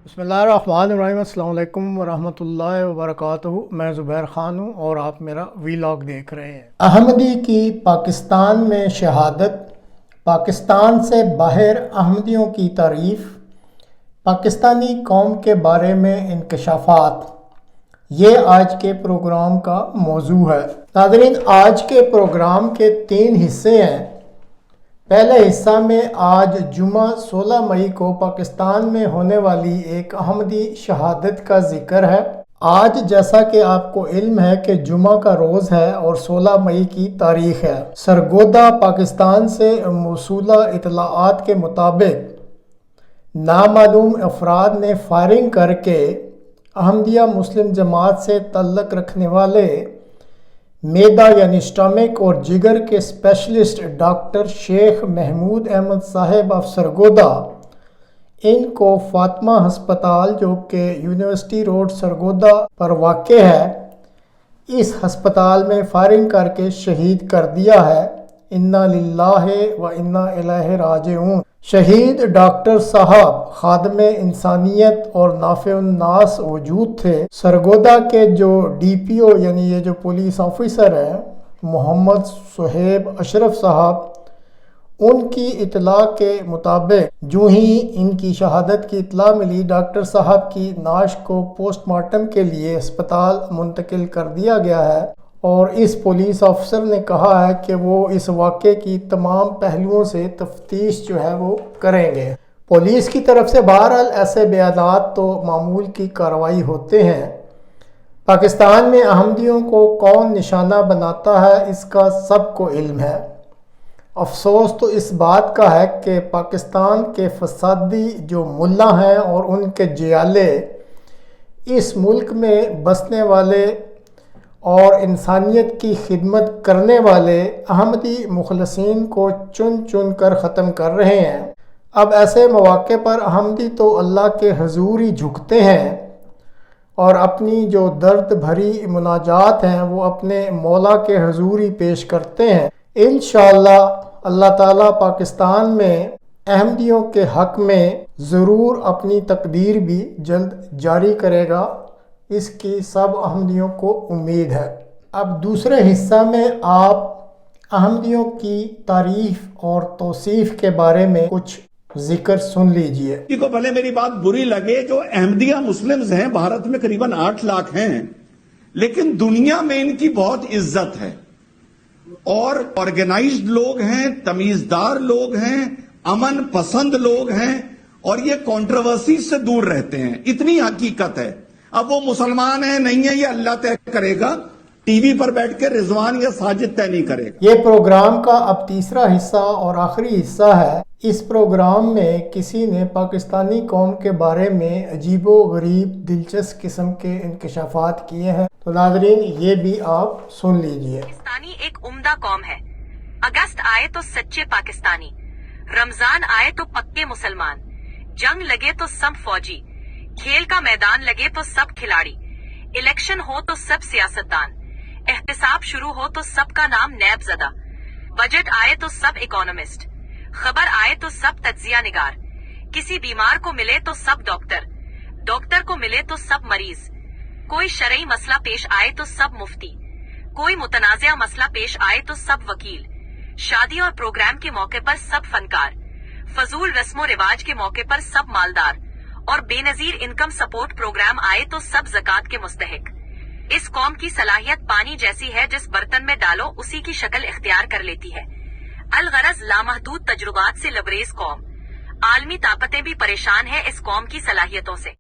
बिस्मिल्लाहिर्रहमानिर्रहीम। अस्सलाम वालेकुम वरहमतुल्लाहि वबरकातुहू। मैं ज़ुबैर ख़ान हूँ और आप मेरा वीलॉग देख रहे हैं। अहमदी की पाकिस्तान में शहादत, पाकिस्तान से बाहर अहमदियों की तारीफ़, पाकिस्तानी कौम के बारे में इंकशाफात, ये आज के प्रोग्राम का मौजू है। नाज़रीन, आज के प्रोग्राम के 3 हिस्से हैं। पहले हिस्सा में आज जुमा 16 मई को पाकिस्तान में होने वाली एक अहमदी शहादत का जिक्र है। आज जैसा कि आपको इल्म है कि जुमा का रोज़ है और 16 मई की तारीख़ है। सरगोदा पाकिस्तान से मौसूला इतलाआत के मुताबिक नामालूम अफराद ने फायरिंग करके अहमदिया मुस्लिम जमात से तल्लुक़ रखने वाले मैदा यानी स्टमक और जिगर के स्पेशलिस्ट डॉक्टर शेख महमूद अहमद साहब ऑफ सरगोदा, इनको फातिमा हस्पताल जो कि यूनिवर्सिटी रोड सरगोदा पर वाक़ है, इस हस्पताल में फायरिंग करके शहीद कर दिया है। इन्ना लिल्लाहि व इन्ना इलैहि राजिऊन। शहीद डॉक्टर साहब खादमे इंसानियत और नाफ़े-उन-नास वजूद थे। सरगोदा के जो DPO यानी ये जो पुलिस ऑफिसर हैं मोहम्मद सुहेब अशरफ साहब, उनकी इतला के मुताबिक जो ही इनकी शहादत की इतला मिली, डॉक्टर साहब की नाश को पोस्टमार्टम के लिए अस्पताल मुंतकिल कर दिया गया है और इस पुलिस ऑफिसर ने कहा है कि वो इस वाक़े की तमाम पहलुओं से तफ्तीश जो है वो करेंगे। पुलिस की तरफ से बहरहाल ऐसे बयानात तो मामूल की कार्रवाई होते हैं। पाकिस्तान में अहमदियों को कौन निशाना बनाता है इसका सबको इल्म है। अफसोस तो इस बात का है कि पाकिस्तान के फसादी जो मुल्ला हैं और उनके जियाले इस मुल्क में बसने वाले और इंसानियत की खिदमत करने वाले अहमदी मुखलसीन को चुन चुन कर ख़त्म कर रहे हैं। अब ऐसे मौक़े पर अहमदी तो अल्लाह के हुज़ूर ही झुकते हैं और अपनी जो दर्द भरी मुनाजात हैं वो अपने मौला के हुज़ूर ही पेश करते हैं। इंशाअल्लाह अल्लाह ताला पाकिस्तान में अहमदियों के हक़ में ज़रूर अपनी तकदीर भी जल्द जारी करेगा, इसकी सब अहमदियों को उम्मीद है। अब दूसरे हिस्सा में आप अहमदियों की तारीफ़ और तौसीफ़ के बारे में कुछ जिक्र सुन लीजिए। को भले मेरी बात बुरी लगे, जो अहमदिया मुस्लिम्स हैं भारत में करीबन 8 लाख हैं, लेकिन दुनिया में इनकी बहुत इज्जत है और ऑर्गेनाइज्ड लोग हैं, तमीज़दार लोग हैं, अमन पसंद लोग हैं और ये कंट्रोवर्सी से दूर रहते हैं। इतनी हकीकत है। अब वो मुसलमान है नहीं है ये अल्लाह तय करेगा, टीवी पर बैठ के रिजवान या साजिद तय नहीं करेगा। ये प्रोग्राम का अब तीसरा हिस्सा और आखिरी हिस्सा है। इस प्रोग्राम में किसी ने पाकिस्तानी कौम के बारे में अजीबो गरीब दिलचस्प किस्म के इंकशाफात किए हैं, तो नाज़रीन ये भी आप सुन लीजिए। पाकिस्तानी एक उम्दा कौम है। अगस्त आए तो सच्चे पाकिस्तानी, रमजान आए तो पक्के मुसलमान, जंग लगे तो सब फौजी, खेल का मैदान लगे तो सब खिलाड़ी, इलेक्शन हो तो सब सियासतदान, एहतिसाब शुरू हो तो सबका नाम नैबज़दा, बजट आए तो सब इकोनॉमिस्ट, खबर आए तो सब तज्जिया निगार, किसी बीमार को मिले तो सब डॉक्टर, डॉक्टर को मिले तो सब मरीज, कोई शरई मसला पेश आए तो सब मुफ्ती, कोई मुतनाज़िया मसला पेश आए तो सब वकील, शादी और प्रोग्राम के मौके पर सब फनकार, फजूल रस्मो रिवाज के मौके पर सब मालदार और बेनजीर इनकम सपोर्ट प्रोग्राम आए तो सब ज़कात के मुस्तहिक। इस कौम की सलाहियत पानी जैसी है, जिस बर्तन में डालो उसी की शक्ल इख्तियार कर लेती है। अलगरज लामहदूद तजुर्बात से लबरेज कौम, आलमी ताकतें भी परेशान है इस कौम की सलाहियतों से।